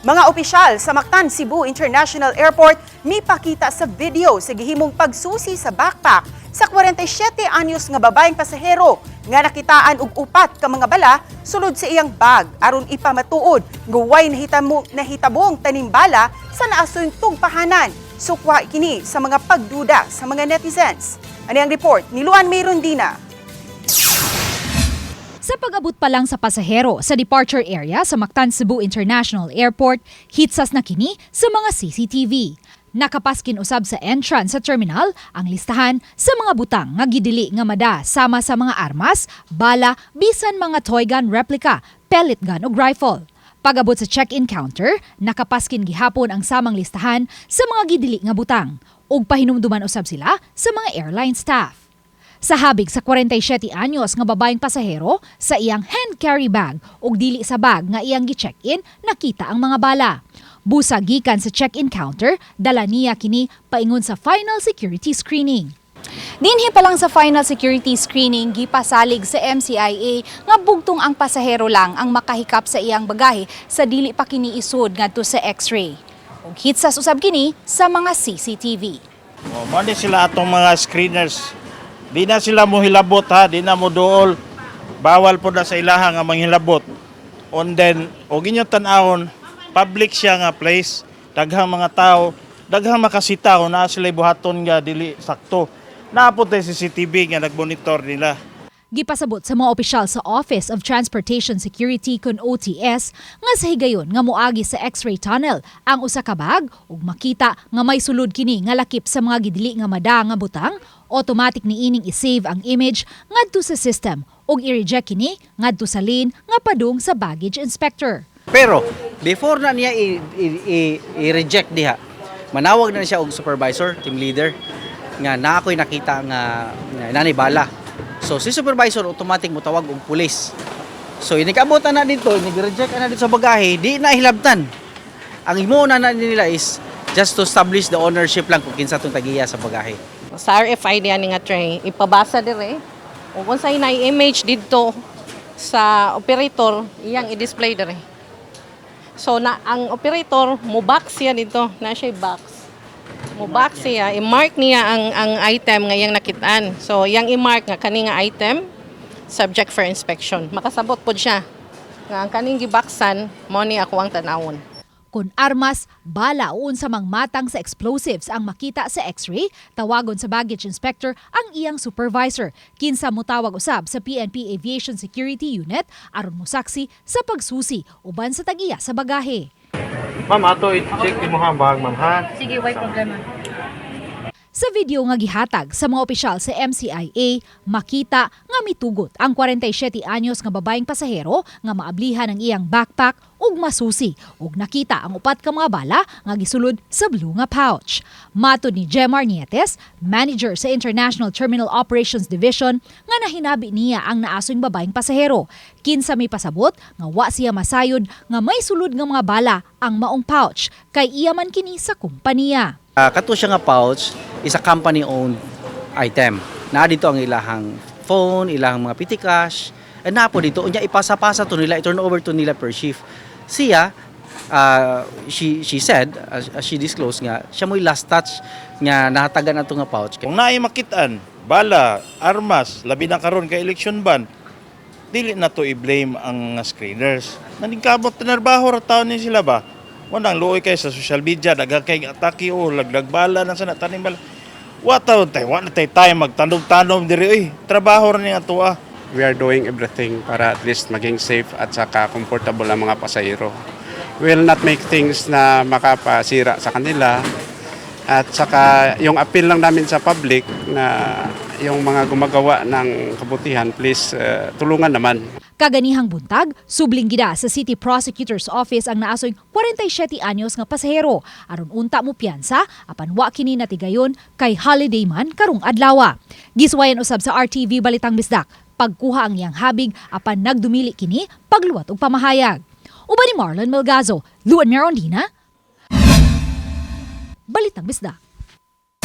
Mga opisyal sa Mactan-Cebu International Airport mipakita sa video sa gihimong pagsusi sa backpack sa 47 anyos nga babayeng pasahero nga nakitaan og upat ka mga bala sulod sa iyang bag aron ipamatuod nga way nahitabong tanim bala sa naasuyng tugpahanan. Sukwahi kini sa mga pagduda sa mga netizens. Ani ang report ni Luan Mayrondina. Sa pag-abot pa lang sa pasahero sa departure area sa Mactan-Cebu International Airport, hitsas na kini sa mga CCTV. Nakapaskin usab sa entrance sa terminal ang listahan sa mga butang nga gidili nga mada sama sa mga armas, bala, bisan mga toy gun replica, pellet gun ug rifle. Pag-abot sa check-in counter, nakapaskin gihapon ang samang listahan sa mga gidili nga butang ug pahinumduman usab sila sa mga airline staff. Sa habig sa 47 anyos nga babayeng pasahero sa iyang hand carry bag ug dili sa bag nga iyang gi-check-in nakita ang mga bala. Busa gikan sa check-in counter, dala niya kini paingon sa final security screening. Dinhi pa lang sa final security screening gipasalig sa MCIA nga bugtong ang pasahero lang ang makahikap sa iyang bagahe sa dili pa kini isud ngadto sa X-ray. Ug hitsas usab kini sa mga CCTV. Mali sila atong mga screeners. Di na sila mo hilabot ha, di na mo dool. Bawal po na sa ilaha nga manghilabot. On then, og inyo tan-awon, public siya nga place, daghang mga tao, daghang makasita kung naa sila buhaton nga dili sakto. Naapot ay CCTV nga nagmonitor nila. Gipasabot sa mga opisyal sa Office of Transportation Security kun OTS nga sa higayon nga moagi sa X-ray tunnel ang usa ka bag ug makita nga may sulod kini nga lakip sa mga gidili nga mada nga butang, automatic niining i-save ang image ngadto sa system ug i-reject kini ngadto sa lane nga padung sa baggage inspector. Pero before na niya i-reject diha, manawag na siya og supervisor, team leader nga na ako'y nakita nga nanay bala. So si supervisor automatic mo tawag og pulis. So inigabot na dito, inig-reject na dito sa bagahe, di na hilabtan. Ang imo na nila is just to establish the ownership lang kung kinsa tong tagiya sa bagahe. Sa RFID ani nga tray, ipabasa dire. Ug unsay na image didto sa operator, iyang i-display dire. So na ang operator mo box siya dito, na siya box. Mo box siya, i-mark niya ang item nga iyang nakitaan. So iyang i-mark nga kani nga item subject for inspection. Makasabot pod siya nga ang kaning gibaksan mo ni ako ang tanawon. Kung armas, bala o unsa mang matang sa explosives ang makita sa X-ray, tawagon sa baggage inspector ang iyang supervisor. Kinsa mo tawag usab sa PNP Aviation Security Unit aron mosaksi sa pagsusi uban sa tagiya sa bagahe. Ma'am, ato i-check mo ha bag, ma'am ha? Sige, way problema. Sa video nga gihatag sa mga opisyal sa MCIA, makita nga mitugot ang 47 anyos nga babayeng pasahero nga maablihan ang iyang backpack ug masusi ug nakita ang upat ka mga bala nga gisulod sa blue nga pouch. Matod ni Jemar Nietes, manager sa International Terminal Operations Division, nga nahinabi niya ang naasuyng babayeng pasahero. Kinsa may pasabot nga wa siya masayod nga may sulod nga mga bala ang maong pouch kay iya man kini sa kumpanya. Kato siya nga pouch is a company-owned item. Na dito ang ilahang phone, ilahang mga petty cash, and na po dito, unya ipasa-pasa to nila, i-turn over to nila per shift. Siya, she said, as she disclosed nga, siya mo'y last touch nga nahatagan ato nga pouch. Kung naay makitaan, bala, armas, labi na karon kay election ban, dili na to i-blame ang screeners. Naningkamot na narbaho ra taon ni sila ba? Wanang luoy kay sa social media, daghang kay atake o lagdag bala na sana tanim bala. Wa taon tay, wa na tay magtanom-tanom diri oy. Trabaho ra ni ato ah. We are doing everything para at least maging safe at saka comfortable ang mga pasahero. We will not make things na makapasira sa kanila. At saka yung appeal lang namin sa public na yung mga gumagawa ng kabutihan, please tulungan naman. Kaganihang buntag, subling gida sa City Prosecutor's Office ang naasuyng 47 anyos nga pasahero aron unta mo piyansa apan wa kini natigayon kay holiday man karong adlaw. Giswayan usab sa RTV Balitang Bisdak, pagkuha ang iyang habig apan nagdumili kini pagluwat og pamahayag. Uban ni Marlon Melgazo, Luan Mayrondina, Balitang Bisdak.